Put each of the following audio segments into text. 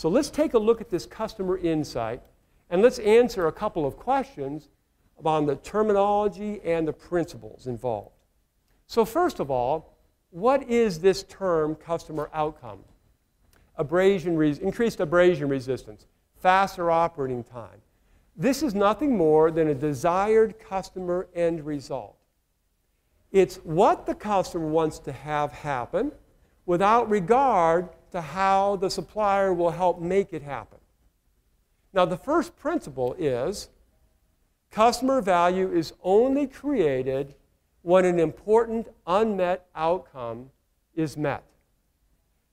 So let's take a look at this customer insight, and let's answer a couple of questions about the terminology and the principles involved. So first of all, what is this term customer outcome? Increased abrasion resistance, faster operating time. This is nothing more than a desired customer end result. It's what the customer wants to have happen without regard to how the supplier will help make it happen. Now, the first principle is customer value is only created when an important unmet outcome is met.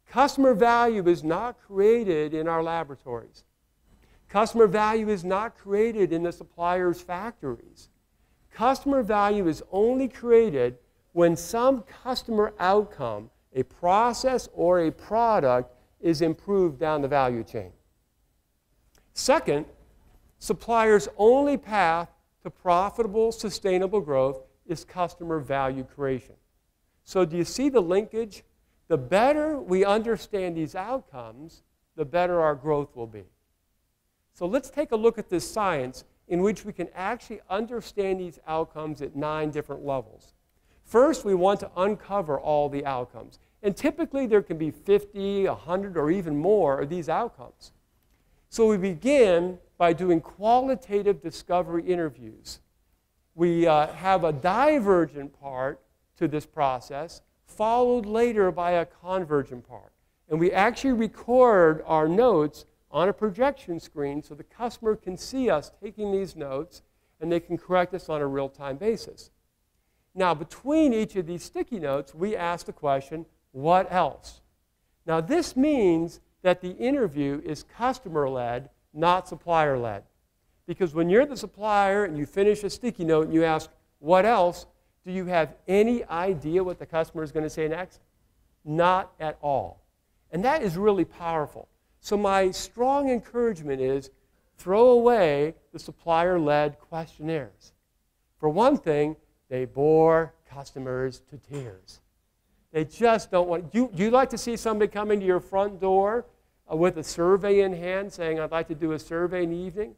Customer value is not created in our laboratories. Customer value is not created in the supplier's factories. Customer value is only created when some customer outcome, a process or a product, is improved down the value chain. Second, suppliers' only path to profitable, sustainable growth is customer value creation. So do you see the linkage? The better we understand these outcomes, the better our growth will be. So let's take a look at this science in which we can actually understand these outcomes at 9 different levels. First, we want to uncover all the outcomes. And typically, there can be 50, 100, or even more of these outcomes. So we begin by doing qualitative discovery interviews. We have a divergent part to this process, followed later by a convergent part. And we actually record our notes on a projection screen so the customer can see us taking these notes and they can correct us on a real-time basis. Now, between each of these sticky notes, we ask the question, what else? Now, this means that the interview is customer-led, not supplier-led. Because when you're the supplier and you finish a sticky note and you ask, what else? Do you have any idea what the customer is going to say next? Not at all. And that is really powerful. So my strong encouragement is throw away the supplier-led questionnaires. For one thing, they bore customers to tears. They just don't want. Do you like to see somebody coming to your front door with a survey in hand saying, I'd like to do a survey in the evening?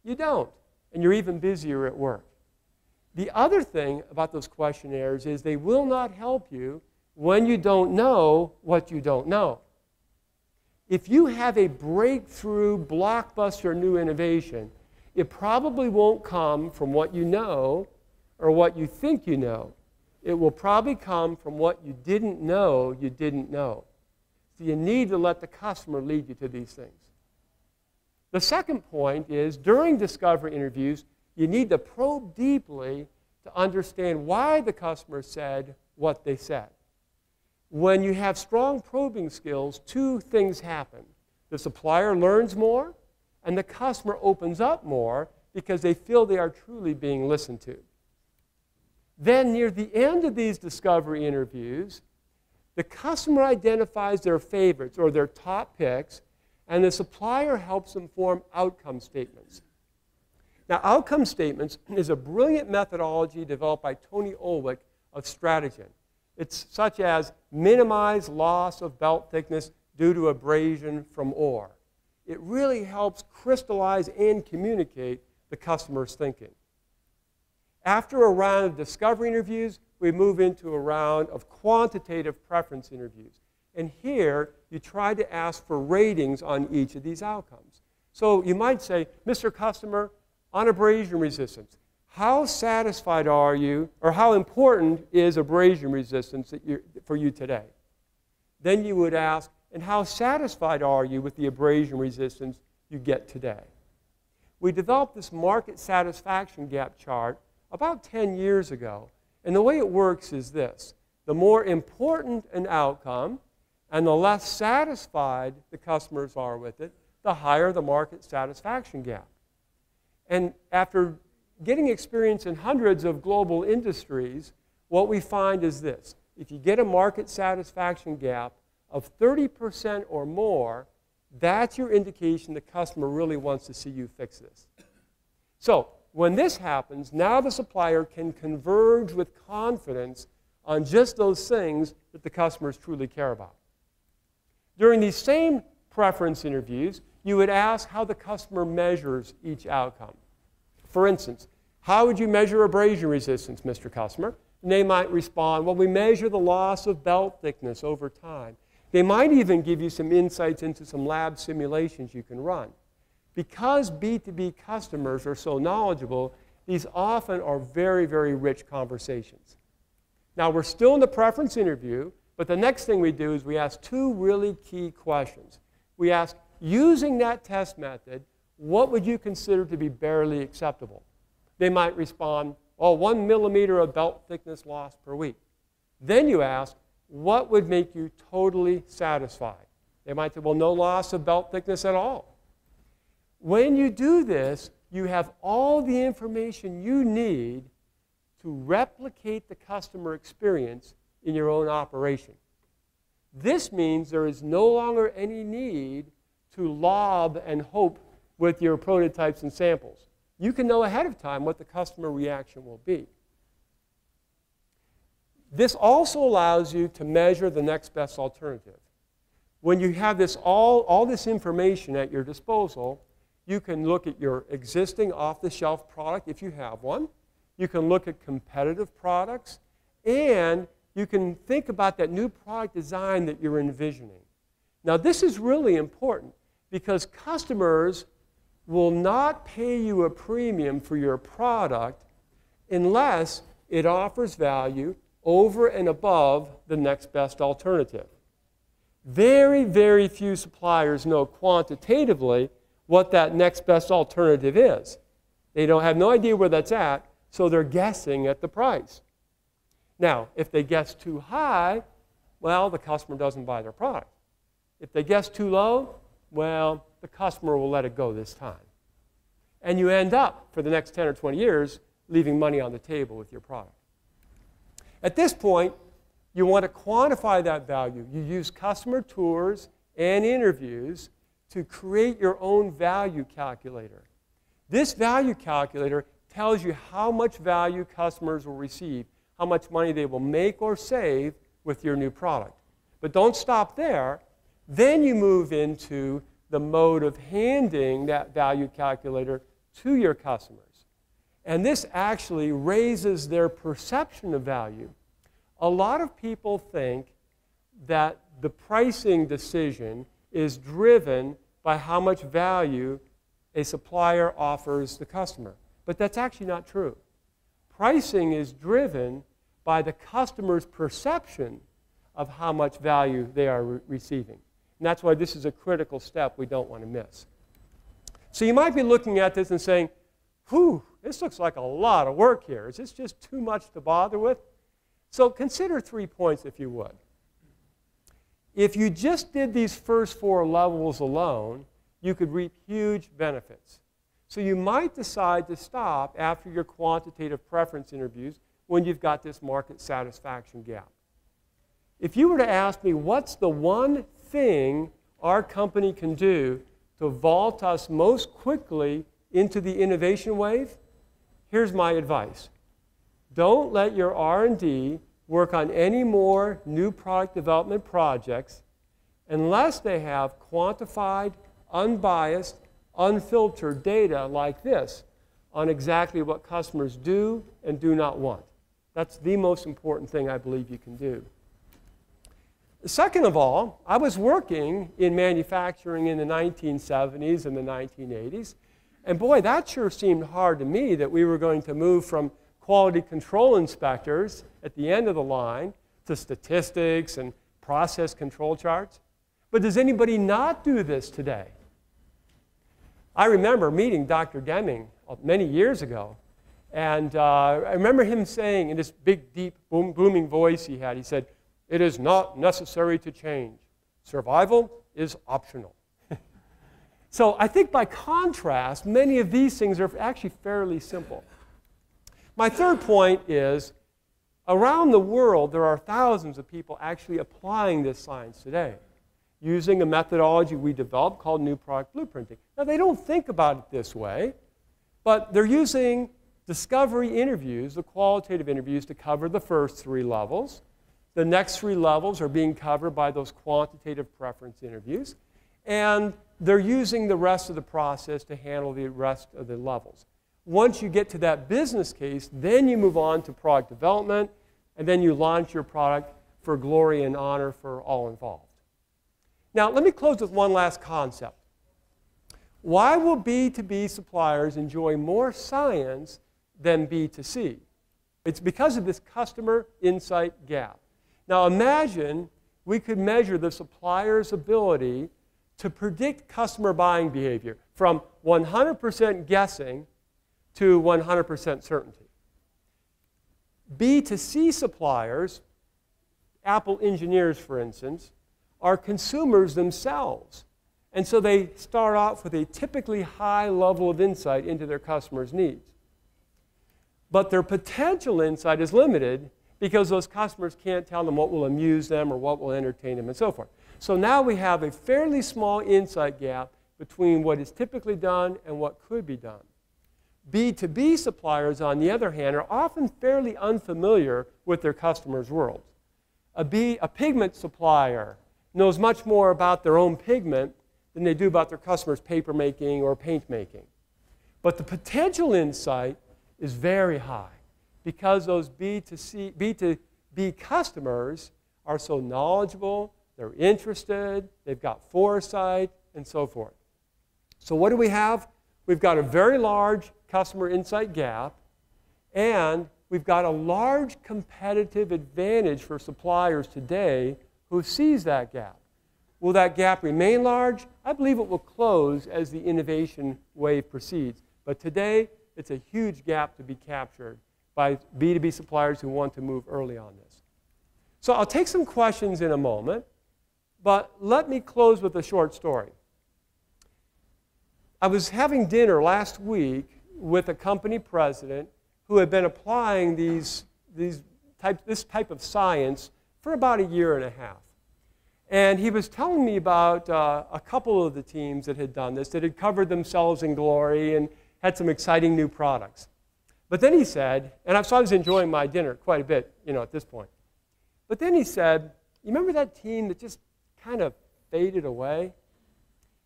You don't. And you're even busier at work. The other thing about those questionnaires is they will not help you when you don't know what you don't know. If you have a breakthrough, blockbuster new innovation, it probably won't come from what you know or what you think you know. It will probably come from what you didn't know you didn't know. So you need to let the customer lead you to these things. The second point is, during discovery interviews, you need to probe deeply to understand why the customer said what they said. When you have strong probing skills, 2 things happen. The supplier learns more, and the customer opens up more because they feel they are truly being listened to. Then, near the end of these discovery interviews, the customer identifies their favorites or their top picks, and the supplier helps them form outcome statements. Now, outcome statements is a brilliant methodology developed by Tony Olwick of Stratagen. It's such as minimize loss of belt thickness due to abrasion from ore. It really helps crystallize and communicate the customer's thinking. After a round of discovery interviews, we move into a round of quantitative preference interviews. And here, you try to ask for ratings on each of these outcomes. So you might say, Mr. Customer, on abrasion resistance, how satisfied are you, or how important is abrasion resistance for you today? Then you would ask, and how satisfied are you with the abrasion resistance you get today? We developed this market satisfaction gap chart about 10 years ago. And the way it works is this. The more important an outcome and the less satisfied the customers are with it, the higher the market satisfaction gap. And after getting experience in hundreds of global industries, what we find is this. If you get a market satisfaction gap of 30% or more, that's your indication the customer really wants to see you fix this. So, when this happens, now the supplier can converge with confidence on just those things that the customers truly care about. During these same preference interviews, you would ask how the customer measures each outcome. For instance, how would you measure abrasion resistance, Mr. Customer? And they might respond, well, we measure the loss of belt thickness over time. They might even give you some insights into some lab simulations you can run. Because B2B customers are so knowledgeable, these often are very, very rich conversations. Now, we're still in the preference interview, but the next thing we do is we ask two really key questions. We ask, using that test method, what would you consider to be barely acceptable? They might respond, oh, 1 millimeter of belt thickness loss per week. Then you ask, what would make you totally satisfied? They might say, well, no loss of belt thickness at all. When you do this, you have all the information you need to replicate the customer experience in your own operation. This means there is no longer any need to lob and hope with your prototypes and samples. You can know ahead of time what the customer reaction will be. This also allows you to measure the next best alternative. When you have this all this information at your disposal, you can look at your existing off-the-shelf product if you have one. You can look at competitive products, and you can think about that new product design that you're envisioning. Now, this is really important because customers will not pay you a premium for your product unless it offers value over and above the next best alternative. Very, very few suppliers know quantitatively what that next best alternative is. They don't have no idea where that's at, so they're guessing at the price. Now, if they guess too high, well, the customer doesn't buy their product. If they guess too low, well, the customer will let it go this time. And you end up, for the next 10 or 20 years, leaving money on the table with your product. At this point, you want to quantify that value. You use customer tours and interviews to create your own value calculator. This value calculator tells you how much value customers will receive, how much money they will make or save with your new product. But don't stop there. Then you move into the mode of handing that value calculator to your customers. And this actually raises their perception of value. A lot of people think that the pricing decision is driven by how much value a supplier offers the customer. But that's actually not true. Pricing is driven by the customer's perception of how much value they are receiving. And that's why this is a critical step we don't want to miss. So you might be looking at this and saying, whew, this looks like a lot of work here. Is this just too much to bother with? So consider 3 points if you would. If you just did these first 4 levels alone, you could reap huge benefits. So you might decide to stop after your quantitative preference interviews when you've got this market satisfaction gap. If you were to ask me what's the one thing our company can do to vault us most quickly into the innovation wave, here's my advice. Don't let your R&D work on any more new product development projects unless they have quantified, unbiased, unfiltered data like this on exactly what customers do and do not want. That's the most important thing I believe you can do. Second of all, I was working in manufacturing in the 1970s and the 1980s, and boy, that sure seemed hard to me that we were going to move from quality control inspectors at the end of the line to statistics and process control charts. But does anybody not do this today? I remember meeting Dr. Deming many years ago, and I remember him saying in this big, deep, booming voice he had, he said, "It is not necessary to change. Survival is optional." So I think by contrast, many of these things are actually fairly simple. My third point is, around the world, there are thousands of people actually applying this science today, using a methodology we developed called new product blueprinting. Now, they don't think about it this way, but they're using discovery interviews, the qualitative interviews, to cover the first 3 levels. The next 3 levels are being covered by those quantitative preference interviews. and they're using the rest of the process to handle the rest of the levels. Once you get to that business case, then you move on to product development, and then you launch your product for glory and honor for all involved. Now, let me close with one last concept. Why will B2B suppliers enjoy more science than B2C? It's because of this customer insight gap. Now, imagine we could measure the supplier's ability to predict customer buying behavior from 100% guessing to 100% certainty. B2C suppliers, Apple engineers, for instance, are consumers themselves. And so they start off with a typically high level of insight into their customers' needs. But their potential insight is limited because those customers can't tell them what will amuse them or what will entertain them and so forth. So now we have a fairly small insight gap between what is typically done and what could be done. B2B suppliers, on the other hand, are often fairly unfamiliar with their customers' worlds. A pigment supplier knows much more about their own pigment than they do about their customers' paper making or paint making. But the potential insight is very high because those B2B customers are so knowledgeable, they're interested, they've got foresight, and so forth. So what do we have? We've got a very large customer insight gap, and we've got a large competitive advantage for suppliers today who sees that gap. Will that gap remain large? I believe it will close as the innovation wave proceeds. But today, it's a huge gap to be captured by B2B suppliers who want to move early on this. So I'll take some questions in a moment, but let me close with a short story. I was having dinner last week with a company president who had been applying this type of science for about a year and a half. And he was telling me about a couple of the teams that had done this, that had covered themselves in glory and had some exciting new products. But then he said, and so I was enjoying my dinner quite a bit, at this point. But then he said, you remember that team that just kind of faded away?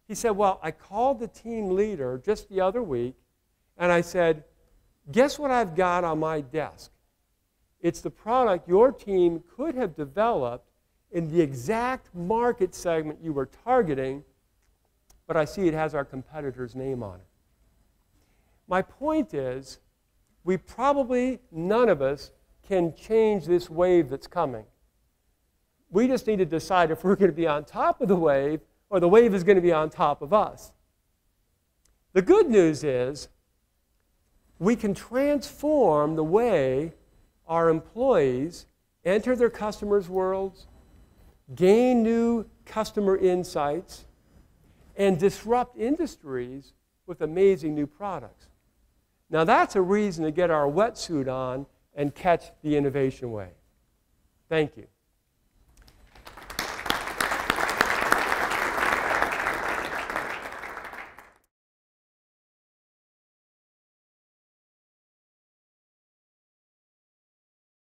He said, well, I called the team leader just the other week, and I said, guess what I've got on my desk? It's the product your team could have developed in the exact market segment you were targeting, but I see it has our competitor's name on it. My point is, we probably, none of us, can change this wave that's coming. We just need to decide if we're going to be on top of the wave or the wave is going to be on top of us. The good news is we can transform the way our employees enter their customers' worlds, gain new customer insights, and disrupt industries with amazing new products. Now that's a reason to get our wetsuit on and catch the innovation wave. Thank you.